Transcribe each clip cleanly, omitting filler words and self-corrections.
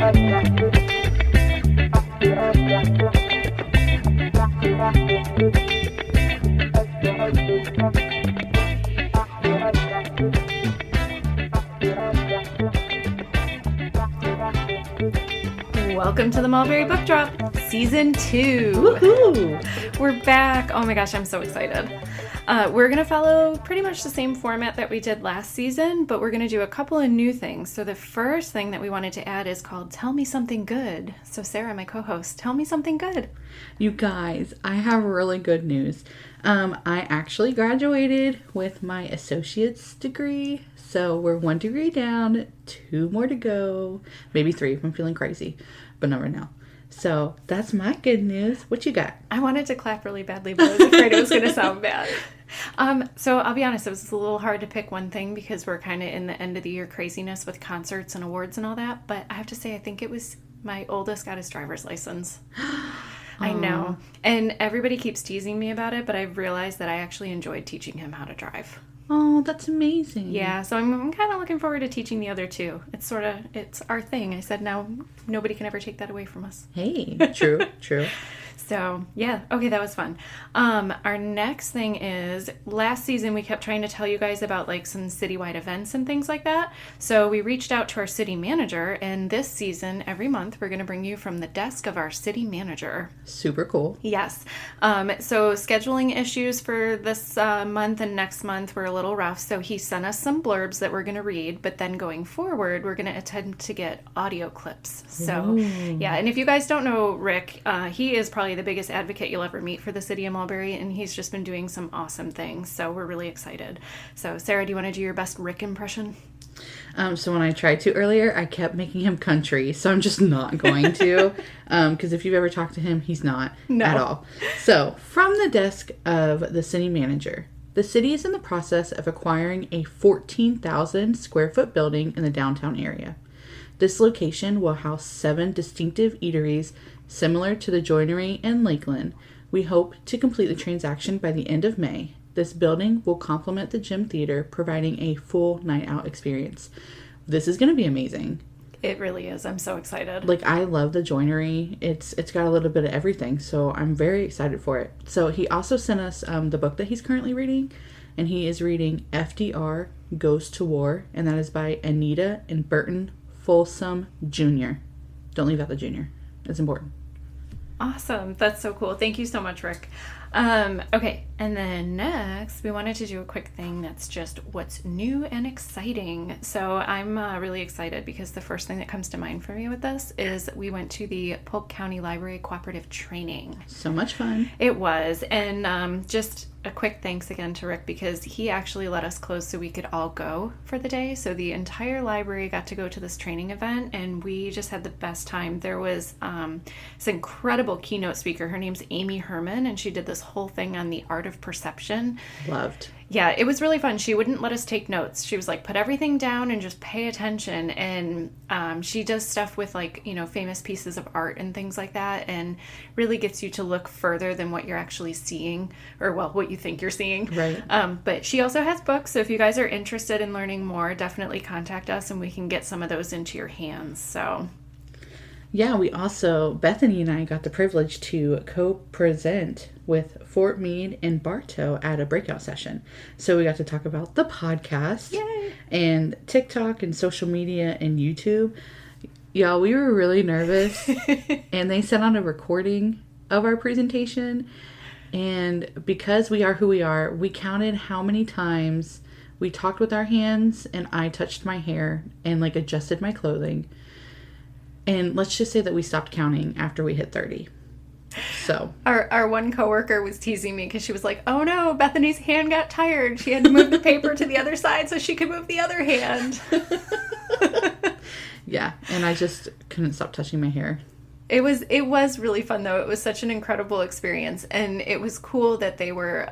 Welcome to the Mulberry Book Drop, Season 2. Woohoo! We're back. Oh my gosh, I'm so excited. We're going to follow pretty much the same format that we did last season, but we're going to do a couple of new things. So the first thing that we wanted to add is called Tell Me Something Good. So Sarah, my co-host, tell me something good. You guys, I have really good news. I actually graduated with my associate's degree. So we're 1 degree down, 2 more to go. Maybe 3 if I'm feeling crazy, but not right now. So that's my good news. What you got? I wanted to clap really badly, but I was afraid it was going to sound bad. So I'll be honest, it was a little hard to pick one thing because we're kind of in the end of the year craziness with concerts and awards and all that. But I have to say, I think it was my oldest got his driver's license. I know. And everybody keeps teasing me about it, but I've realized that I actually enjoyed teaching him how to drive. Oh, that's amazing. Yeah, so I'm kind of looking forward to teaching the other two. It's our thing. I said now nobody can ever take that away from us. Hey, true. So, yeah. Okay, that was fun. Our next thing is, last season we kept trying to tell you guys about like some citywide events and things like that. So we reached out to our city manager, and this season, every month, we're going to bring you from the desk of our city manager. Super cool. Yes. So scheduling issues for this month and next month were a little rough. So he sent us some blurbs that we're going to read, but then going forward, we're going to attempt to get audio clips. So, yeah. And if you guys don't know Rick, he is probably the biggest advocate you'll ever meet for the city of Mulberry, and he's just been doing some awesome things, so we're really excited. So Sarah, do you want to do your best Rick impression? So when I tried to earlier, I kept making him country, so I'm just not going to, because if you've ever talked to him, he's not at all. So, from the desk of the city manager, the city is in the process of acquiring a 14,000 square foot building in the downtown area. This location will house 7 distinctive eateries similar to the Joinery in Lakeland. We hope to complete the transaction by the end of May. This building will complement the gym theater, providing a full night out experience. This is going to be amazing. It really is. I'm so excited. Like, I love the Joinery. It's got a little bit of everything, so I'm very excited for it. So he also sent us the book that he's currently reading, and he is reading FDR Goes to War, and that is by Anita and Burton Folsom Jr. Don't leave out the junior. It's important. Awesome. That's so cool. Thank you so much, Rick. Okay, and then next, we wanted to do a quick thing that's just what's new and exciting. So I'm really excited because the first thing that comes to mind for me with this is we went to the Polk County Library Cooperative Training. So much fun. It was. And just a quick thanks again to Rick because he actually let us close so we could all go for the day. So the entire library got to go to this training event, and we just had the best time. There was this incredible keynote speaker. Her name's Amy Herman, and she did this whole thing on the art of perception. Loved. Yeah, it was really fun. She wouldn't let us take notes. She was like, put everything down and just pay attention. And she does stuff with like, famous pieces of art and things like that, and really gets you to look further than what you're actually seeing, or well, what you think you're seeing. Right. But she also has books. So if you guys are interested in learning more, definitely contact us and we can get some of those into your hands. So yeah, we also, Bethany and I got the privilege to co-present with Fort Meade and Bartow at a breakout session. So we got to talk about the podcast. Yay. And TikTok and social media and YouTube. Y'all, we were really nervous. And they sent out a recording of our presentation. And because we are who we are, we counted how many times we talked with our hands and I touched my hair and like adjusted my clothing. And let's just say that we stopped counting after we hit 30. So our one coworker was teasing me because she was like, oh no, Bethany's hand got tired. She had to move the paper to the other side so she could move the other hand. Yeah, and I just couldn't stop touching my hair. It was really fun though. It was such an incredible experience, and it was cool that they were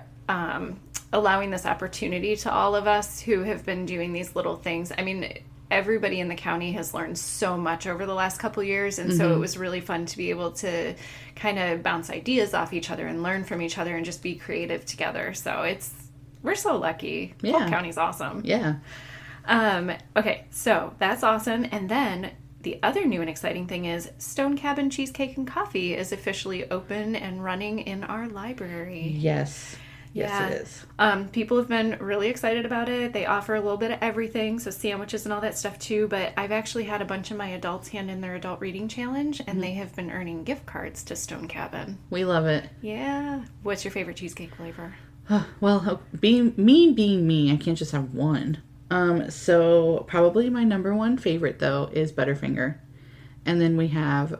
allowing this opportunity to all of us who have been doing these little things. I mean, everybody in the county has learned so much over the last couple of years, and so it was really fun to be able to kind of bounce ideas off each other and learn from each other and just be creative together. So we're so lucky. Polk County's awesome. Yeah. Okay, so that's awesome. And then the other new and exciting thing is Stone Cabin Cheesecake and Coffee is officially open and running in our library. Yes. Yes, it is. People have been really excited about it. They offer a little bit of everything, so sandwiches and all that stuff too. But I've actually had a bunch of my adults hand in their adult reading challenge, and they have been earning gift cards to Stone Cabin. We love it. Yeah. What's your favorite cheesecake flavor? Well, being me, I can't just have one. So probably my number one favorite, though, is Butterfinger. And then we have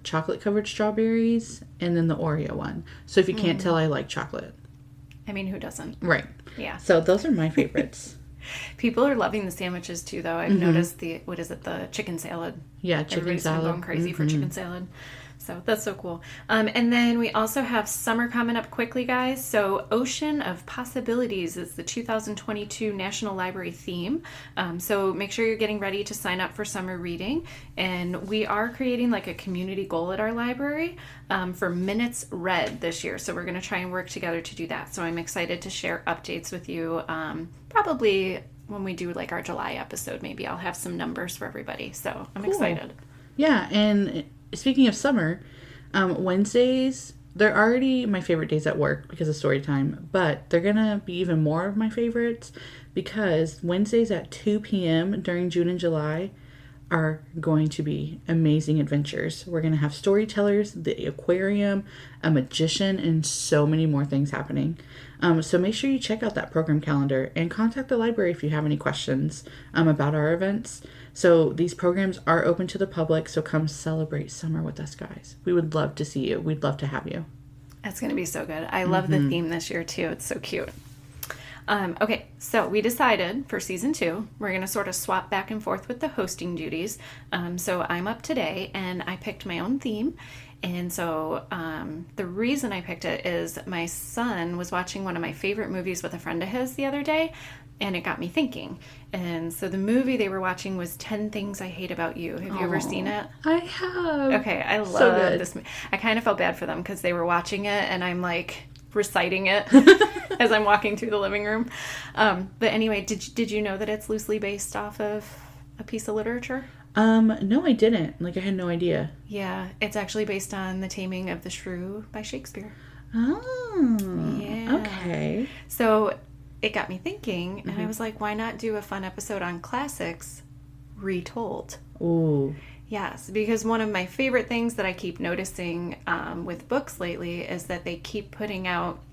chocolate-covered strawberries, and then the Oreo one. So if you can't tell, I like chocolate. I mean, who doesn't? Right. Yeah. So those are my favorites. People are loving the sandwiches, too, though. I've noticed the chicken salad. Yeah, chicken Everybody's salad. been going crazy for chicken salad. So that's so cool. And then we also have summer coming up quickly, guys. So Ocean of Possibilities is the 2022 National Library theme. So make sure you're getting ready to sign up for summer reading. And we are creating like a community goal at our library for minutes read this year. So we're going to try and work together to do that. So I'm excited to share updates with you probably when we do like our July episode. Maybe I'll have some numbers for everybody. So I'm excited. Yeah, and speaking of summer, Wednesdays, they're already my favorite days at work because of story time, but they're going to be even more of my favorites because Wednesdays at 2 p.m. during June and July are going to be amazing adventures. We're going to have storytellers, the aquarium, a magician, and so many more things happening. So make sure you check out that program calendar and contact the library if you have any questions about our events. So these programs are open to the public, so come celebrate summer with us, guys. We would love to see you. We'd love to have you. That's going to be so good. I love the theme this year, too. It's so cute. Okay, so we decided for season 2, we're going to sort of swap back and forth with the hosting duties. So I'm up today, and I picked my own theme. And so the reason I picked it is my son was watching one of my favorite movies with a friend of his the other day, and it got me thinking. And so the movie they were watching was 10 Things I Hate About You. Have you ever seen it? I have. Okay, I love this movie. I kind of felt bad for them because they were watching it, and I'm like reciting it as I'm walking through the living room. But anyway, did you know that it's loosely based off of a piece of literature? No, I didn't. Like, I had no idea. Yeah, it's actually based on The Taming of the Shrew by Shakespeare. Oh, yeah. Okay. So it got me thinking, and I was like, why not do a fun episode on classics retold? Ooh. Yes, because one of my favorite things that I keep noticing with books lately is that they keep putting out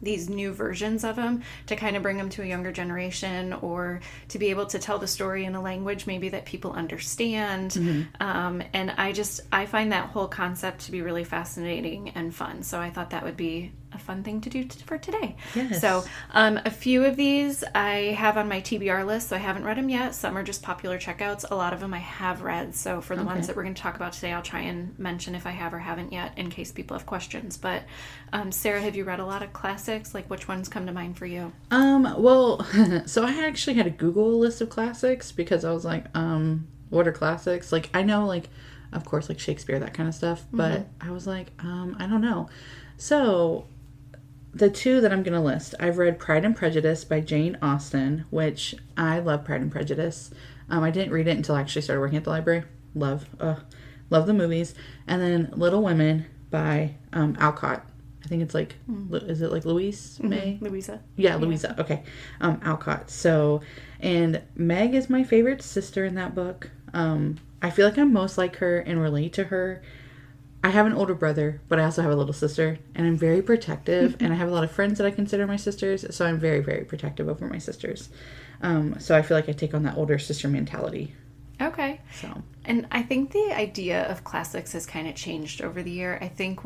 these new versions of them to kind of bring them to a younger generation or to be able to tell the story in a language maybe that people understand. And I find that whole concept to be really fascinating and fun. So I thought that would be a fun thing to do for today. Yes. So a few of these I have on my TBR list, so I haven't read them yet. Some are just popular checkouts. A lot of them I have read. So for the ones that we're going to talk about today, I'll try and mention if I have or haven't yet in case people have questions. But Sarah, have you read a lot of classics? Like, which ones come to mind for you? Well, so I actually had to Google a list of classics because I was like, what are classics? Like, I know, like, of course, like Shakespeare, that kind of stuff. But I was like, I don't know. So the two that I'm going to list, I've read Pride and Prejudice by Jane Austen, which I love Pride and Prejudice. I didn't read it until I actually started working at the library. Love the movies. And then Little Women by Alcott. I think it's like, is it like Louise May? Louisa. Yeah, Louisa. Okay. Alcott. So, and Meg is my favorite sister in that book. I feel like I'm most like her and relate to her. I have an older brother, but I also have a little sister, and I'm very protective, and I have a lot of friends that I consider my sisters, so I'm very, very protective over my sisters. So I feel like I take on that older sister mentality. Okay. So, and I think the idea of classics has kind of changed over the year. I think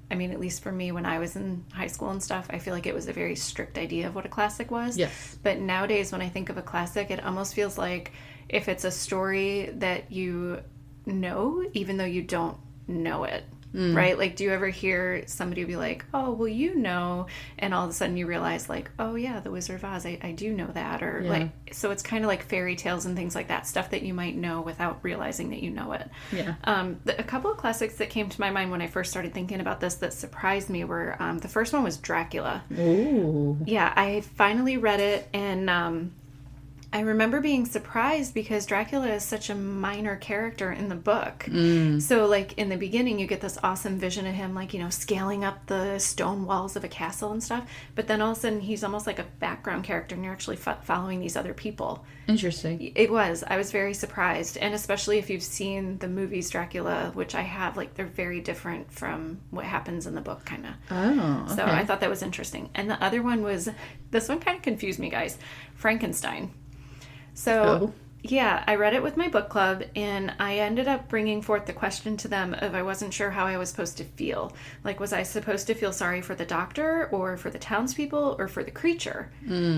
at least for me, when I was in high school and stuff, I feel like it was a very strict idea of what a classic was. Yes. But nowadays, when I think of a classic, it almost feels like if it's a story that you know, even though you don't know it, right? Like, do you ever hear somebody be like, oh, well, you know, and all of a sudden you realize, like, oh, yeah, The Wizard of Oz, I do know that. Or, like, so it's kind of like fairy tales and things like that, stuff that you might know without realizing that you know it. Yeah. A couple of classics that came to my mind when I first started thinking about this that surprised me were, the first one was Dracula. Ooh. Yeah, I finally read it, and I remember being surprised because Dracula is such a minor character in the book. So, like, in the beginning, you get this awesome vision of him, like, scaling up the stone walls of a castle and stuff. But then all of a sudden, he's almost like a background character, and you're actually following these other people. Interesting. It was. I was very surprised. And especially if you've seen the movies Dracula, which I have, like, they're very different from what happens in the book, kind of. Oh, okay. So I thought that was interesting. And the other one was, this one kind of confused me, guys, Frankenstein. So, yeah, I read it with my book club, and I ended up bringing forth the question to them of I wasn't sure how I was supposed to feel. Like, was I supposed to feel sorry for the doctor, or for the townspeople, or for the creature?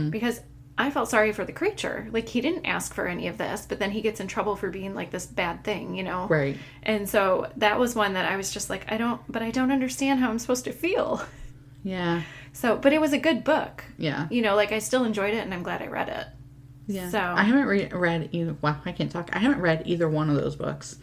Because I felt sorry for the creature. Like, he didn't ask for any of this, but then he gets in trouble for being, like, this bad thing, Right. And so that was one that I was just like, I don't understand how I'm supposed to feel. Yeah. So, but it was a good book. Yeah. Like, I still enjoyed it, and I'm glad I read it. Yeah. So I haven't read either. Well, I can't talk. I haven't read either one of those books.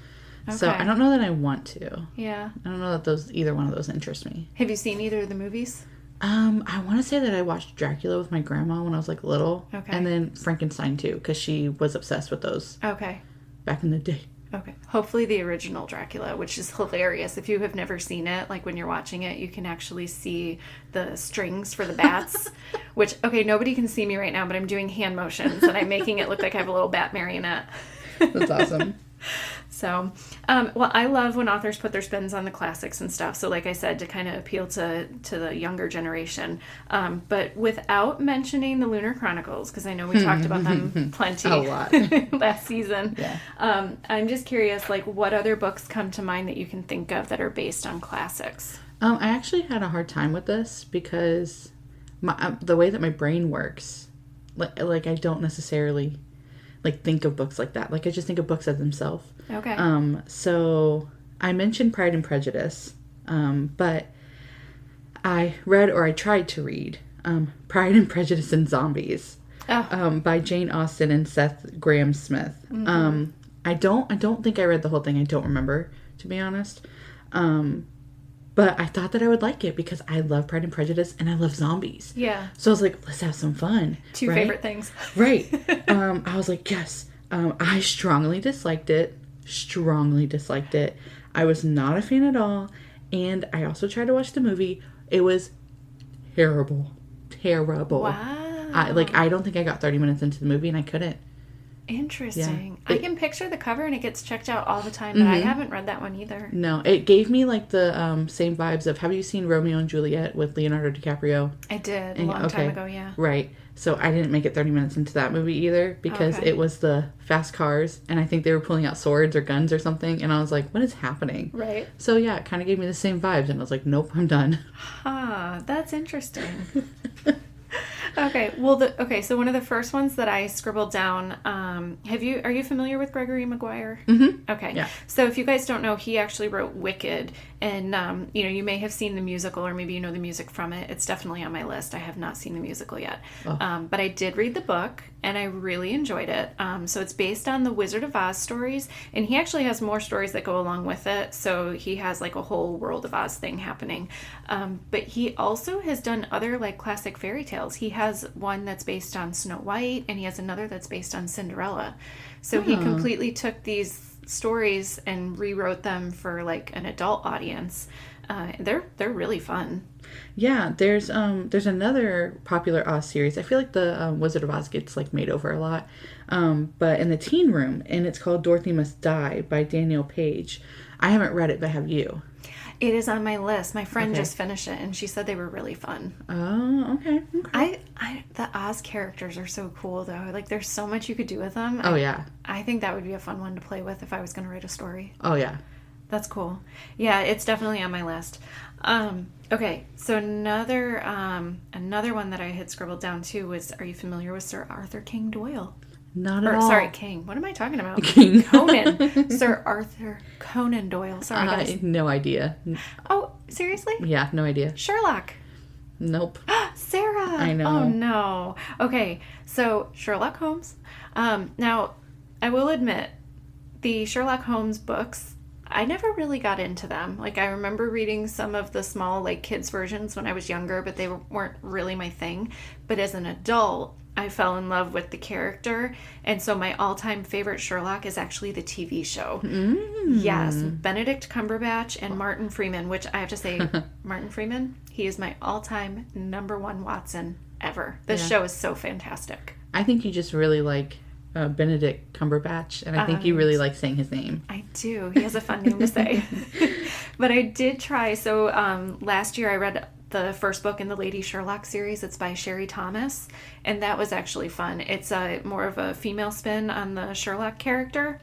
Okay. So I don't know that I want to. Yeah. I don't know that either one of those interest me. Have you seen either of the movies? I want to say that I watched Dracula with my grandma when I was, like, little. Okay. And then Frankenstein, too, because she was obsessed with those. Okay. Back in the day. Okay. Hopefully the original Dracula, which is hilarious. If you have never seen it, like, when you're watching it, you can actually see the strings for the bats, which, okay, nobody can see me right now, but I'm doing hand motions, and I'm making it look like I have a little bat marionette. That's awesome. So, well, I love when authors put their spins on the classics and stuff. So, like I said, to kind of appeal to the younger generation. But without mentioning the Lunar Chronicles, because I know we talked about them plenty A lot. last season. Yeah. I'm just curious, like, what other books come to mind that you can think of that are based on classics? I actually had a hard time with this because the way that my brain works, like I don't necessarily, like, think of books like that. Like, I just think of books as themselves. Okay. So I mentioned Pride and Prejudice, but I read, or I tried to read, Pride and Prejudice and Zombies, by Jane Austen and Seth Grahame-Smith. Mm-hmm. I don't think I read the whole thing. I don't remember, to be honest. But I thought that I would like it because I love Pride and Prejudice and I love zombies. Yeah. So I was like, let's have some fun. Two favorite things. Right. I was like, yes. I strongly disliked it. I was not a fan at all. And I also tried to watch the movie. It was terrible. Wow. I don't think I got 30 minutes into the movie and I couldn't. Interesting. Yeah. I can picture the cover and it gets checked out all the time, but I haven't read that one either. No, it gave me, like, the same vibes of, have you seen Romeo and Juliet with Leonardo DiCaprio? I did, a long time ago, yeah. Right. So I didn't make it 30 minutes into that movie either because it was the fast cars and I think they were pulling out swords or guns or something and I was like, what is happening? Right. So yeah, it kind of gave me the same vibes and I was like, nope, I'm done. That's interesting. Okay, well, so one of the first ones that I scribbled down, are you familiar with Gregory Maguire? Mm-hmm. Okay. Yeah. So if you guys don't know, he actually wrote Wicked, and, you may have seen the musical, or maybe you know the music from it. It's definitely on my list. I have not seen the musical yet. Oh. But I did read the book, and I really enjoyed it. So it's based on the Wizard of Oz stories, and he actually has more stories that go along with it, so he has, like, a whole World of Oz thing happening. But he also has done other, like, classic fairy tales. He has one that's based on Snow White, and he has another that's based on Cinderella. So he completely took these stories and rewrote them for, like, an adult audience. They're really fun. Yeah, there's another popular Oz series. I feel like the Wizard of Oz gets, like, made over a lot, but in the teen room, and it's called Dorothy Must Die by Danielle Paige. I haven't read it, but have you? It is on my list. My friend just finished it, and she said they were really fun. Oh, okay. The Oz characters are so cool, though. Like, there's so much you could do with them. Oh, yeah. I think that would be a fun one to play with if I was going to write a story. Oh, yeah. That's cool. Yeah, it's definitely on my list. Okay, so another one that I had scribbled down, too, was, are you familiar with Sir Arthur Conan Doyle? Not at all. Sorry, King. What am I talking about? King. Conan. Sir Arthur Conan Doyle. Sorry, guys. No idea. Oh, seriously? Yeah, no idea. Sherlock. Nope. Sarah. I know. Oh, no. Okay, so Sherlock Holmes. Now, I will admit, the Sherlock Holmes books, I never really got into them. Like, I remember reading some of the small, like, kids versions when I was younger, but they weren't really my thing. But as an adult, I fell in love with the character. And so my all-time favorite Sherlock is actually the TV show. Yes, Benedict Cumberbatch and Martin Freeman, which I have to say, Martin Freeman, he is my all-time number one Watson ever. This show is so fantastic. I think you just really like Benedict Cumberbatch, and I think you really like saying his name. I do. He has a fun name to say. But I did try. So last year I read the first book in the Lady Sherlock series. It's by Sherry Thomas, and that was actually fun. It's more of a female spin on the Sherlock character.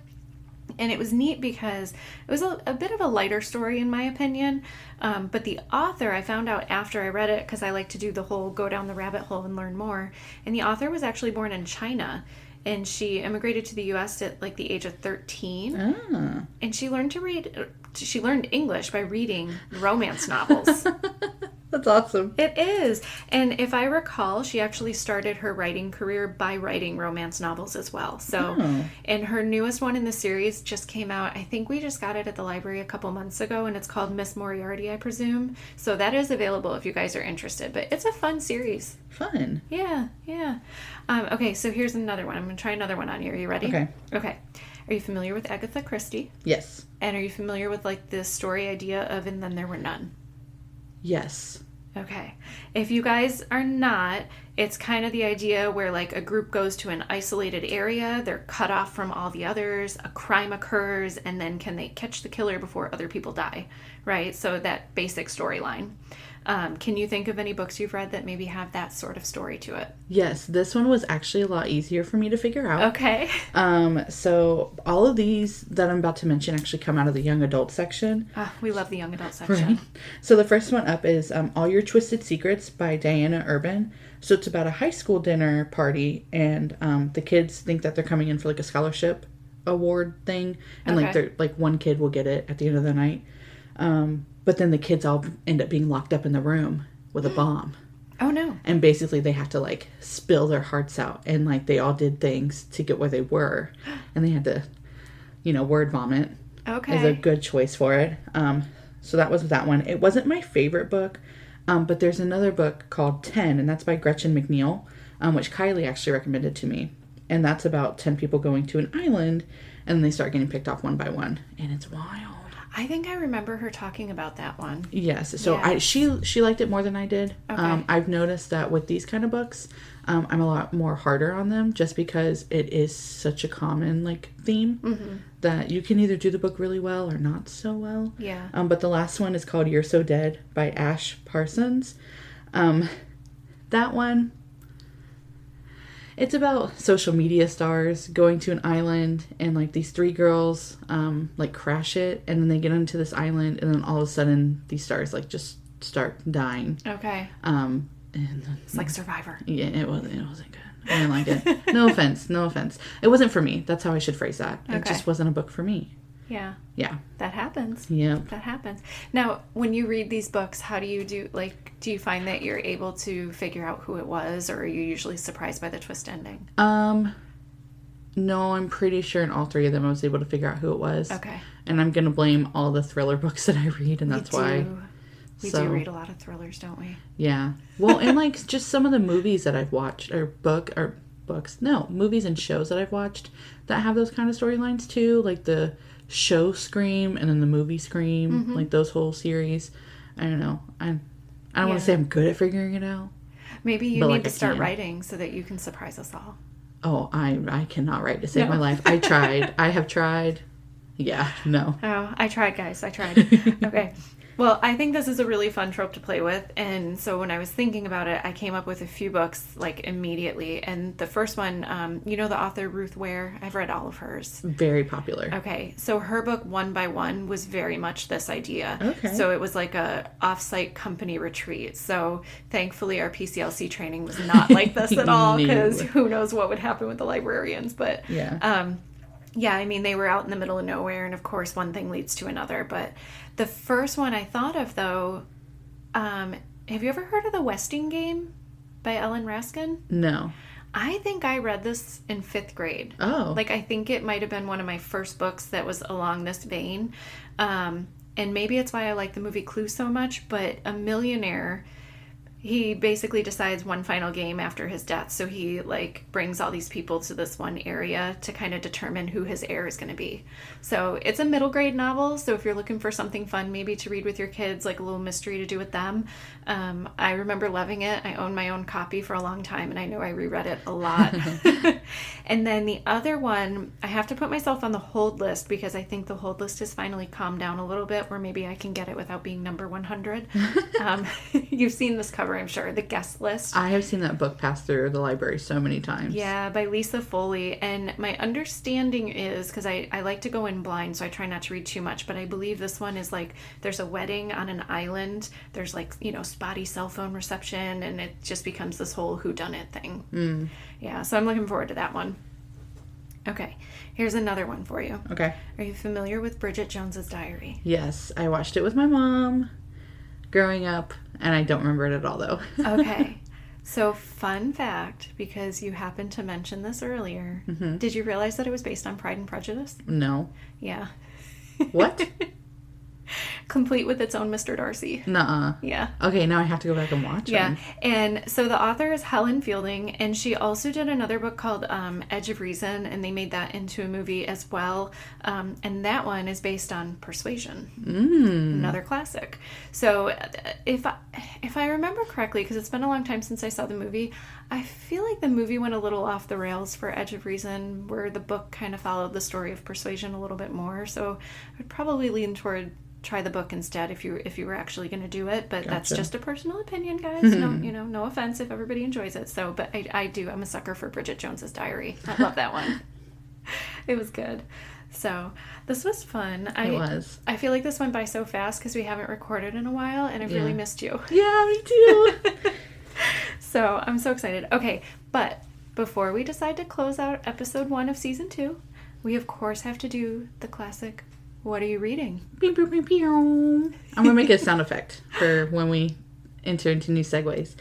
And it was neat because it was a bit of a lighter story, in my opinion. But the author, I found out after I read it, because I like to do the whole go down the rabbit hole and learn more. And the author was actually born in China. And she immigrated to the U.S. at like the age of 13. And she learned to read. She learned English by reading romance novels. That's awesome. It is. And if I recall, she actually started her writing career by writing romance novels as well. So, and her newest one in the series just came out. I think we just got it at the library a couple months ago, and it's called Miss Moriarty, I presume. So that is available if you guys are interested. But it's a fun series. Fun. Yeah. Okay, so here's another one. I'm going to try another one on you. Are you ready? Okay. Are you familiar with Agatha Christie? Yes. And are you familiar with like the story idea of And Then There Were None? Yes. Okay. If you guys are not, it's kind of the idea where like a group goes to an isolated area, they're cut off from all the others, a crime occurs, and then can they catch the killer before other people die, right? So that basic storyline. Can you think of any books you've read that maybe have that sort of story to it? Yes, this one was actually a lot easier for me to figure out. Okay. So all of these that I'm about to mention actually come out of the young adult section. We love the young adult section. Right. So the first one up is All Your Twisted Secrets by Diana Urban. So it's about a high school dinner party, and the kids think that they're coming in for like a scholarship award thing, and like they're like one kid will get it at the end of the night. But then the kids all end up being locked up in the room with a bomb. Oh, no. And basically they have to, like, spill their hearts out. And, like, they all did things to get where they were. And they had to, word vomit. Okay. Is a good choice for it. So that was that one. It wasn't my favorite book. But there's another book called 10. And that's by Gretchen McNeil. Which Kylie actually recommended to me. And that's about 10 people going to an island. And they start getting picked off one by one. And it's wild. I think I remember her talking about that one. Yes. So she liked it more than I did. Okay. I've noticed that with these kind of books, I'm a lot more harder on them just because it is such a common like theme that you can either do the book really well or not so well. Yeah. But the last one is called You're So Dead by Ash Parsons. That one, it's about social media stars going to an island, and like these three girls like crash it, and then they get onto this island, and then all of a sudden these stars like just start dying. Okay. And it's like Survivor. Yeah, it wasn't good. I didn't like it. No offense. It wasn't for me. That's how I should phrase that. It just wasn't a book for me. Yeah. Yeah. That happens. Yeah. That happens. Now, when you read these books, how do you do you find that you're able to figure out who it was, or are you usually surprised by the twist ending? No, I'm pretty sure in all three of them I was able to figure out who it was. Okay. And I'm going to blame all the thriller books that I read, and that's why. We do read a lot of thrillers, don't we? Yeah. Well, and like just some of the movies that I've watched, movies and shows that I've watched that have those kind of storylines too, like the show Scream and then the movie Scream, like those whole series. I don't know. I don't want to say I'm good at figuring it out. Maybe you need to start writing so that you can surprise us all. Oh, I cannot write to save my life. I tried. I have tried. Yeah, no. Oh, I tried, guys. I tried. Okay. Well, I think this is a really fun trope to play with, and so when I was thinking about it, I came up with a few books, like, immediately, and the first one, you know the author Ruth Ware? I've read all of hers. Very popular. Okay, so her book, One by One, was very much this idea. Okay. So it was like a off-site company retreat, so thankfully our PCLC training was not like this at all, because who knows what would happen with the librarians, but... Yeah. Yeah, I mean, they were out in the middle of nowhere, and of course, one thing leads to another. But the first one I thought of, though, have you ever heard of The Westing Game by Ellen Raskin? No. I think I read this in 5th grade. Oh. Like, I think it might have been one of my first books that was along this vein. And maybe it's why I like the movie Clue so much, but a millionaire... he basically decides one final game after his death. So he like brings all these people to this one area to kind of determine who his heir is going to be. So it's a middle grade novel. So if you're looking for something fun, maybe to read with your kids, like a little mystery to do with them. I remember loving it. I owned my own copy for a long time, and I know I reread it a lot. And then the other one, I have to put myself on the hold list because I think the hold list has finally calmed down a little bit, where maybe I can get it without being number 100. You've seen this cover, I'm sure, The Guest List. I have seen that book pass through the library so many times. Yeah, by Lisa Foley. And my understanding is, because I like to go in blind, so I try not to read too much, but I believe this one is like, there's a wedding on an island, there's like, spotty cell phone reception, and it just becomes this whole whodunit thing. Yeah, so I'm looking forward to that one. Okay, here's another one for you. Okay. Are you familiar with Bridget Jones's Diary? Yes, I watched it with my mom growing up, and I don't remember it at all, though. Okay. So, fun fact, because you happened to mention this earlier, did you realize that it was based on Pride and Prejudice? No. Yeah. What? Complete with its own Mr. Darcy. Nuh-uh. Yeah. Okay, now I have to go back and watch it. Yeah. And so the author is Helen Fielding, and she also did another book called Edge of Reason, and they made that into a movie as well. And that one is based on Persuasion. Another classic. So if I remember correctly, because it's been a long time since I saw the movie, I feel like the movie went a little off the rails for Edge of Reason, where the book kind of followed the story of Persuasion a little bit more. So I'd probably lean toward try the book instead if you were actually going to do it, but that's just a personal opinion, guys. No offense if everybody enjoys it. So, but I'm a sucker for Bridget Jones's Diary. I love that one. It was good. So this was fun. It was. I feel like this went by so fast because we haven't recorded in a while, and I've really missed you. Yeah, me too. So I'm so excited. Okay, but before we decide to close out episode 1 of season 2, we of course have to do the classic, what are you reading? Pew, pew, pew, pew. I'm going to make a sound effect for when we enter into new segues.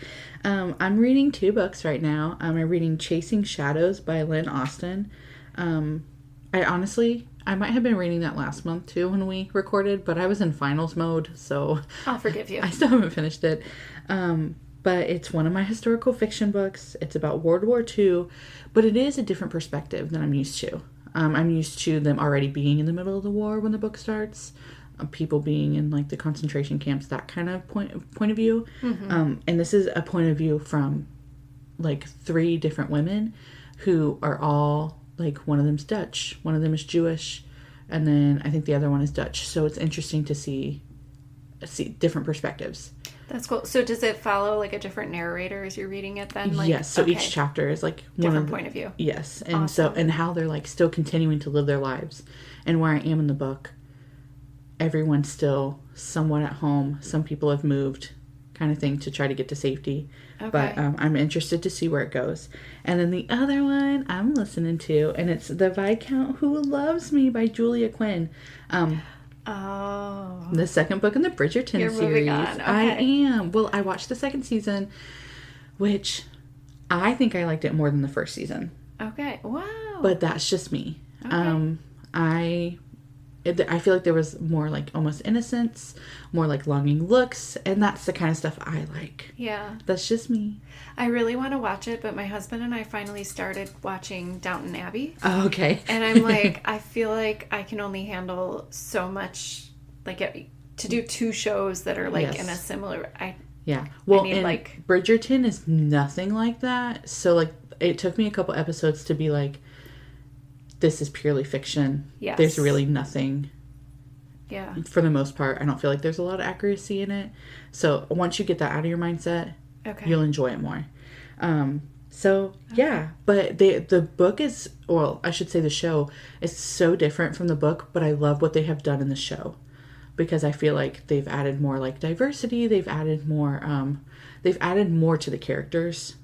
I'm reading 2 books right now. I'm reading Chasing Shadows by Lynn Austen. I might have been reading that last month too when we recorded, but I was in finals mode, so I'll forgive you. I still haven't finished it. But it's one of my historical fiction books. It's about World War II, but it is a different perspective than I'm used to. I'm used to them already being in the middle of the war when the book starts, people being in like the concentration camps, that kind of point of view. And this is a point of view from like 3 different women who are all like, one of them's Dutch, one of them is Jewish, and then I think the other one is Dutch. So it's interesting to see different perspectives. That's cool. So does it follow like a different narrator as you're reading it then? Like, yes. So each chapter is like different point of view. Yes. And awesome. and how they're like still continuing to live their lives. And where I am in the book, everyone's still somewhat at home. Some people have moved, kind of thing, to try to get to safety. Okay. But I'm interested to see where it goes. And then the other one I'm listening to, and it's The Viscount Who Loves Me by Julia Quinn. The second book in the Bridgerton You're series. Moving on. Okay. I am. Well, I watched the second season, which I think I liked it more than the first season. Okay. Wow. But that's just me. Okay. I feel like there was more like almost innocence, more like longing looks, and that's the kind of stuff I like. Yeah. That's just me. I really want to watch it, but my husband and I finally started watching Downton Abbey. Oh, okay. And I'm like, I feel like I can only handle so much, like, to do 2 shows that are like in a similar. Yeah. Well, I need, and like, Bridgerton is nothing like that. So like, it took me a couple episodes to be like, this is purely fiction. Yes. There's really nothing. Yeah. For the most part, I don't feel like there's a lot of accuracy in it. So once you get that out of your mindset, you'll enjoy it more. Yeah. But the book is, well, I should say the show is so different from the book, but I love what they have done in the show. Because I feel like they've added more like diversity. They've added more to the characters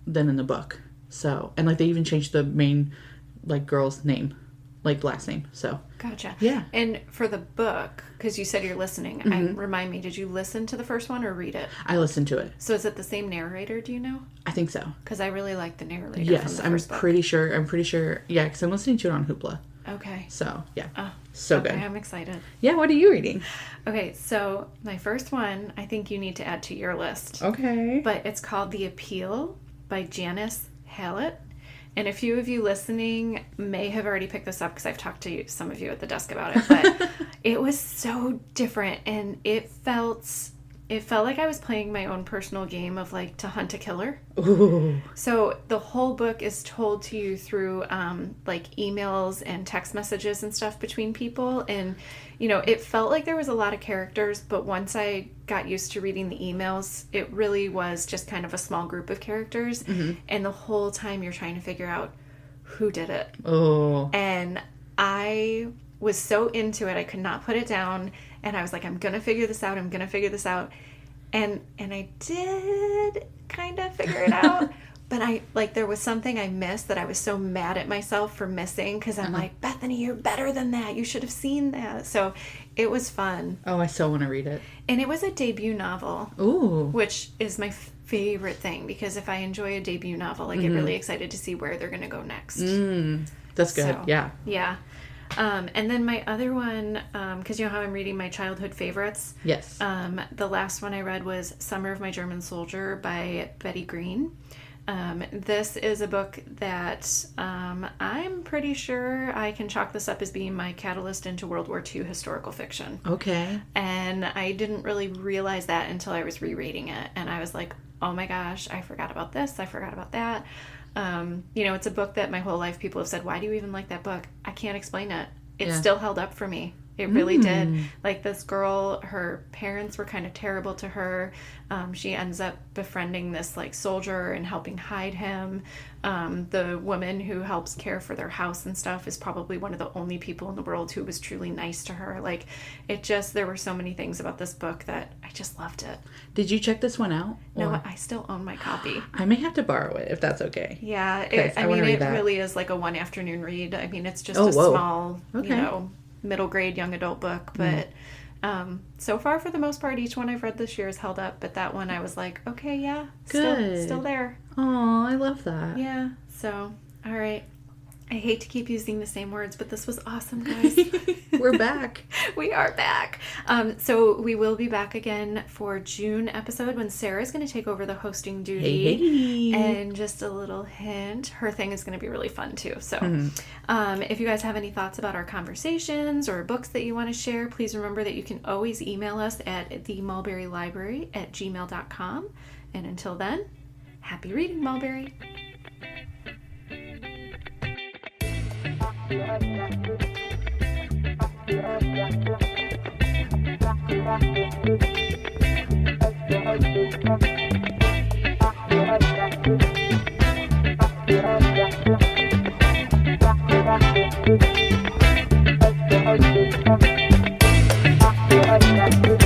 than in the book. So, and like they even changed the main like girl's name, like last name. So gotcha. Yeah. And for the book, because you said you're listening, remind me, did you listen to the first one or read it? I listened to it. So is it the same narrator? Do you know? I think so. Because I really like the narrator. Yes, from the first book. I'm pretty sure. Yeah, because I'm listening to it on Hoopla. Okay. So, yeah. Oh, so okay, good. I'm excited. Yeah, what are you reading? Okay, so my first one, I think you need to add to your list. Okay. But it's called The Appeal by Janice Hallett. And a few of you listening may have already picked this up because I've talked to some of you at the desk about it. But it was so different, and it felt like I was playing my own personal game of like To Hunt a Killer. Ooh. So the whole book is told to you through like emails and text messages and stuff between people. And, you know, it felt like there was a lot of characters, but once I got used to reading the emails, it really was just kind of a small group of characters. Mm-hmm. And the whole time you're trying to figure out who did it. Oh. And I was so into it, I could not put it down. And I was like, I'm going to figure this out. I'm going to figure this out. And I did kind of figure it out. But there was something I missed that I was so mad at myself for missing. Because I'm like, Bethany, you're better than that. You should have seen that. So it was fun. Oh, I so want to read it. And it was a debut novel. Ooh. Which is my favorite thing. Because if I enjoy a debut novel, I get really excited to see where they're going to go next. That's good. So, yeah. Yeah. And then my other one, because you know how I'm reading my childhood favorites? Yes. The last one I read was Summer of My German Soldier by Betty Green. This is a book that I'm pretty sure I can chalk this up as being my catalyst into World War II historical fiction. Okay. And I didn't really realize that until I was rereading it. And I was like, oh my gosh, I forgot about this. I forgot about that. You know, it's a book that my whole life people have said, why do you even like that book? I can't explain it. It still held up for me. It really did. Like this girl, her parents were kind of terrible to her. She ends up befriending this like soldier and helping hide him. The woman who helps care for their house and stuff is probably one of the only people in the world who was truly nice to her. Like there were so many things about this book that I just loved it. Did you check this one out? No, I still own my copy. I may have to borrow it if that's okay. Yeah, it really is like a one afternoon read. I mean, it's just a small, you know, middle grade young adult book, but so far for the most part each one I've read this year has held up, but that one I was like, okay, yeah, still there. Oh, I love that. Yeah, so all right, I hate to keep using the same words, but this was awesome, guys. We're back. We are back. So we will be back again for June episode when Sarah's going to take over the hosting duty. Hey. And just a little hint, her thing is going to be really fun too. So if you guys have any thoughts about our conversations or books that you want to share, please remember that you can always email us at themulberrylibrary@gmail.com. And until then, happy reading, Mulberry. Thank you.